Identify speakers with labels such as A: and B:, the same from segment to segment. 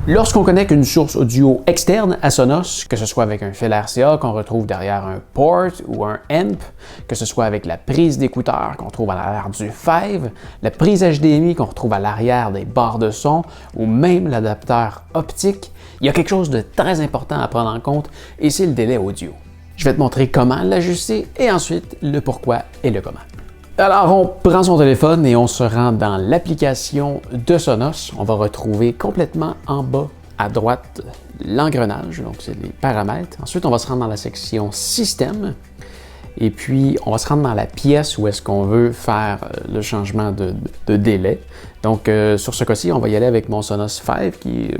A: Lorsqu'on connecte une source audio externe à Sonos, que ce soit avec un fil RCA qu'on retrouve derrière un port ou un amp, que ce soit avec la prise d'écouteur qu'on trouve à l'arrière du Five, la prise HDMI qu'on retrouve à l'arrière des barres de son ou même l'adapteur optique, il y a quelque chose de très important à prendre en compte et c'est le délai audio. Je vais te montrer comment l'ajuster et ensuite le pourquoi et le comment. Alors, on prend son téléphone et on se rend dans l'application de Sonos. On va retrouver complètement en bas à droite l'engrenage, donc c'est les paramètres. Ensuite, on va se rendre dans la section Système et puis on va se rendre dans la pièce où est-ce qu'on veut faire le changement de délai. Donc, sur ce cas-ci, on va y aller avec mon Sonos 5 qui,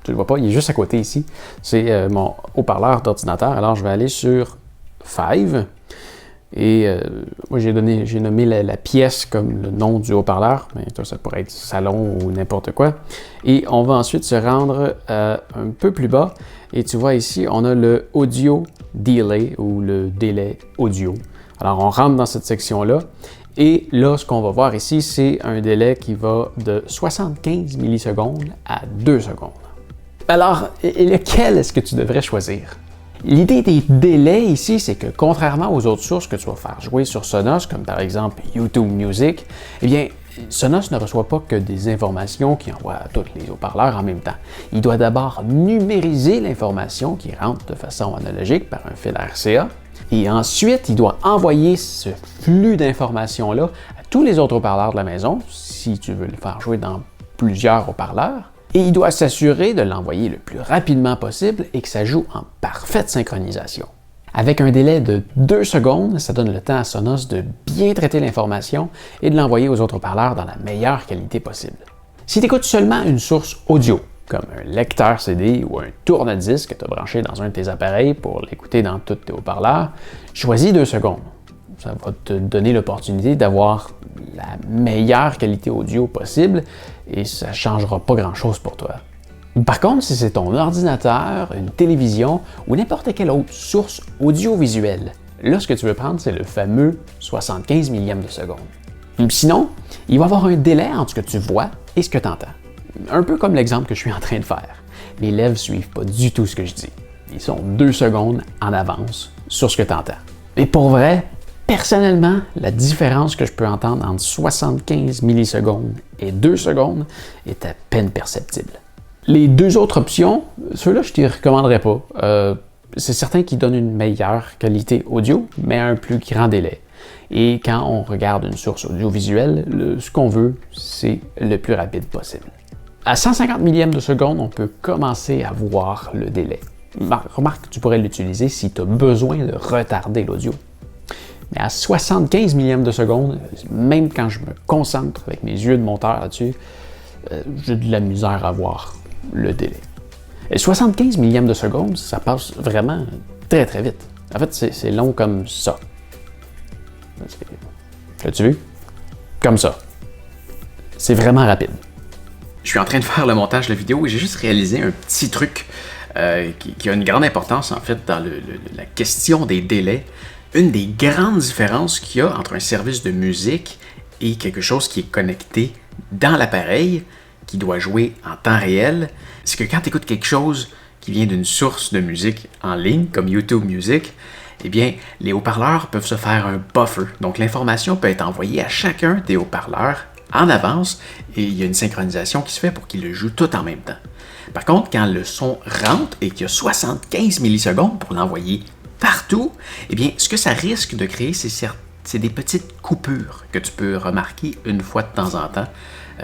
A: tu le vois pas, il est juste à côté ici. C'est mon haut-parleur d'ordinateur. Alors, je vais aller sur 5. Et moi, j'ai nommé la pièce comme le nom du haut-parleur, mais toi, ça pourrait être salon ou n'importe quoi. Et on va ensuite se rendre un peu plus bas. Et tu vois ici, on a le audio delay ou le délai audio. Alors, on rentre dans cette section-là. Et là, ce qu'on va voir ici, c'est un délai qui va de 75 millisecondes à 2 secondes. Alors, lequel est-ce que tu devrais choisir? L'idée des délais ici, c'est que contrairement aux autres sources que tu vas faire jouer sur Sonos, comme par exemple YouTube Music, eh bien, Sonos ne reçoit pas que des informations qui envoient à tous les haut-parleurs en même temps. Il doit d'abord numériser l'information qui rentre de façon analogique par un fil RCA, et ensuite, il doit envoyer ce flux d'informations-là à tous les autres haut-parleurs de la maison, si tu veux le faire jouer dans plusieurs haut-parleurs. Et il doit s'assurer de l'envoyer le plus rapidement possible et que ça joue en parfaite synchronisation. Avec un délai de 2 secondes, ça donne le temps à Sonos de bien traiter l'information et de l'envoyer aux autres haut-parleurs dans la meilleure qualité possible. Si tu écoutes seulement une source audio, comme un lecteur CD ou un tourne-disque que tu as branché dans un de tes appareils pour l'écouter dans tous tes haut-parleurs, choisis 2 secondes. Ça va te donner l'opportunité d'avoir la meilleure qualité audio possible et ça ne changera pas grand-chose pour toi. Par contre, si c'est ton ordinateur, une télévision ou n'importe quelle autre source audiovisuelle, là, ce que tu veux prendre, c'est le fameux 75 millièmes de seconde. Sinon, il va y avoir un délai entre ce que tu vois et ce que tu entends. Un peu comme l'exemple que je suis en train de faire. Mes lèvres ne suivent pas du tout ce que je dis. Ils sont 2 secondes en avance sur ce que tu entends. Et pour vrai, personnellement, la différence que je peux entendre entre 75 millisecondes et 2 secondes est à peine perceptible. Les deux autres options, ceux-là, je ne te recommanderais pas. C'est certain qu'ils donnent une meilleure qualité audio, mais à un plus grand délai. Et quand on regarde une source audiovisuelle, ce qu'on veut, c'est le plus rapide possible. À 150 millièmes de seconde, on peut commencer à voir le délai. Remarque que tu pourrais l'utiliser si tu as besoin de retarder l'audio. Mais à 75 millièmes de seconde, même quand je me concentre avec mes yeux de monteur là-dessus, j'ai de la misère à voir le délai. Et 75 millièmes de seconde, ça passe vraiment très très vite. En fait, c'est long comme ça. L'as-tu vu? Comme ça. C'est vraiment rapide. Je suis en train de faire le montage de la vidéo et j'ai juste réalisé un petit truc qui a une grande importance en fait dans la question des délais. Une des grandes différences qu'il y a entre un service de musique et quelque chose qui est connecté dans l'appareil, qui doit jouer en temps réel, c'est que quand tu écoutes quelque chose qui vient d'une source de musique en ligne, comme YouTube Music, eh bien, les haut-parleurs peuvent se faire un buffer. Donc, l'information peut être envoyée à chacun des haut-parleurs en avance et il y a une synchronisation qui se fait pour qu'ils le jouent tout en même temps. Par contre, quand le son rentre et qu'il y a 75 millisecondes pour l'envoyer partout, eh bien, ce que ça risque de créer, c'est des petites coupures que tu peux remarquer une fois de temps en temps.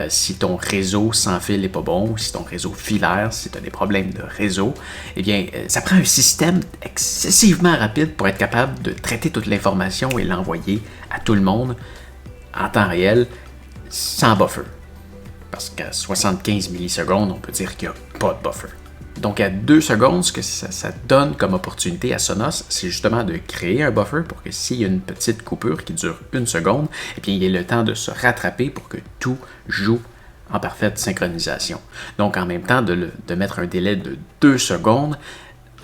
A: Si ton réseau sans fil n'est pas bon, ou si ton réseau filaire, si tu as des problèmes de réseau, eh bien, ça prend un système excessivement rapide pour être capable de traiter toute l'information et l'envoyer à tout le monde en temps réel, sans buffer. Parce qu'à 75 millisecondes, on peut dire qu'il n'y a pas de buffer. Donc, à 2 secondes, ce que ça donne comme opportunité à Sonos, c'est justement de créer un buffer pour que s'il y a une petite coupure qui dure 1 seconde, eh bien, il y ait le temps de se rattraper pour que tout joue en parfaite synchronisation. Donc, en même temps, de mettre un délai de 2 secondes,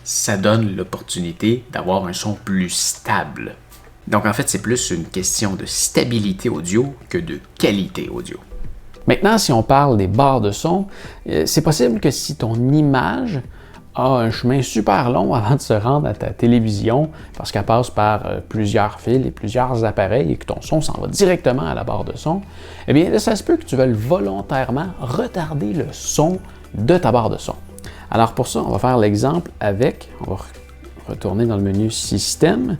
A: ça donne l'opportunité d'avoir un son plus stable. Donc, en fait, c'est plus une question de stabilité audio que de qualité audio. Maintenant, si on parle des barres de son, c'est possible que si ton image a un chemin super long avant de se rendre à ta télévision, parce qu'elle passe par plusieurs fils et plusieurs appareils et que ton son s'en va directement à la barre de son, eh bien, là, ça se peut que tu veuilles volontairement retarder le son de ta barre de son. Alors pour ça, on va faire l'exemple avec, on va retourner dans le menu Système,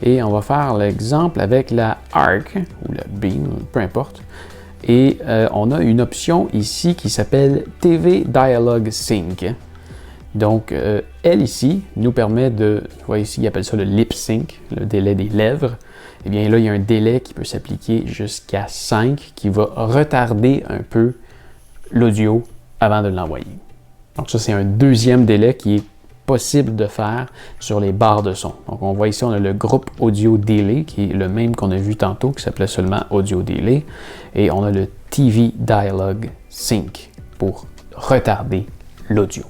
A: et on va faire l'exemple avec la ARC, ou la Beam, peu importe. Et on a une option ici qui s'appelle TV Dialogue Sync. Donc, elle ici nous permet de, vous voyez ici, il appelle ça le lip sync, le délai des lèvres. Eh bien là, il y a un délai qui peut s'appliquer jusqu'à 5 qui va retarder un peu l'audio avant de l'envoyer. Donc ça, c'est un deuxième délai qui est possible de faire sur les barres de son. Donc on voit ici, on a le groupe Audio Delay qui est le même qu'on a vu tantôt, qui s'appelait seulement Audio Delay. Et on a le TV Dialogue Sync pour retarder l'audio.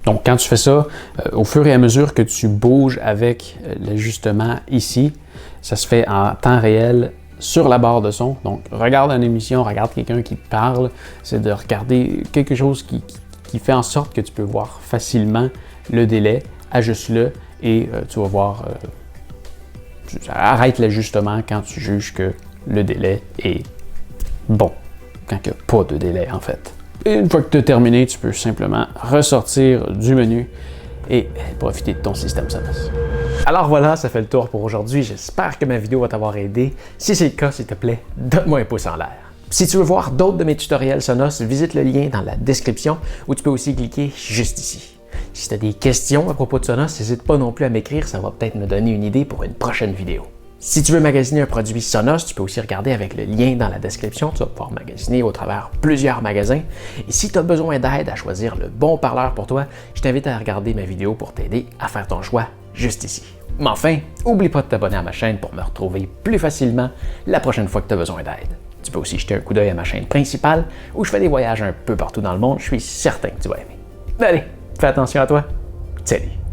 A: Donc quand tu fais ça, au fur et à mesure que tu bouges avec l'ajustement ici, ça se fait en temps réel sur la barre de son. Donc regarde une émission, regarde quelqu'un qui te parle, c'est de regarder quelque chose qui fait en sorte que tu peux voir facilement le délai, ajuste-le et tu vas voir, arrête l'ajustement quand tu juges que le délai est bon, quand il n'y a pas de délai en fait. Et une fois que tu as terminé, tu peux simplement ressortir du menu et profiter de ton système Sonos. Alors voilà, ça fait le tour pour aujourd'hui. J'espère que ma vidéo va t'avoir aidé. Si c'est le cas, s'il te plaît, donne-moi un pouce en l'air. Si tu veux voir d'autres de mes tutoriels Sonos, visite le lien dans la description ou tu peux aussi cliquer juste ici. Si tu as des questions à propos de Sonos, n'hésite pas non plus à m'écrire, ça va peut-être me donner une idée pour une prochaine vidéo. Si tu veux magasiner un produit Sonos, tu peux aussi regarder avec le lien dans la description, tu vas pouvoir magasiner au travers plusieurs magasins. Et si tu as besoin d'aide à choisir le bon parleur pour toi, je t'invite à regarder ma vidéo pour t'aider à faire ton choix juste ici. Mais enfin, n'oublie pas de t'abonner à ma chaîne pour me retrouver plus facilement la prochaine fois que tu as besoin d'aide. Tu peux aussi jeter un coup d'œil à ma chaîne principale où je fais des voyages un peu partout dans le monde, je suis certain que tu vas aimer. Allez, fais attention à toi. Salut!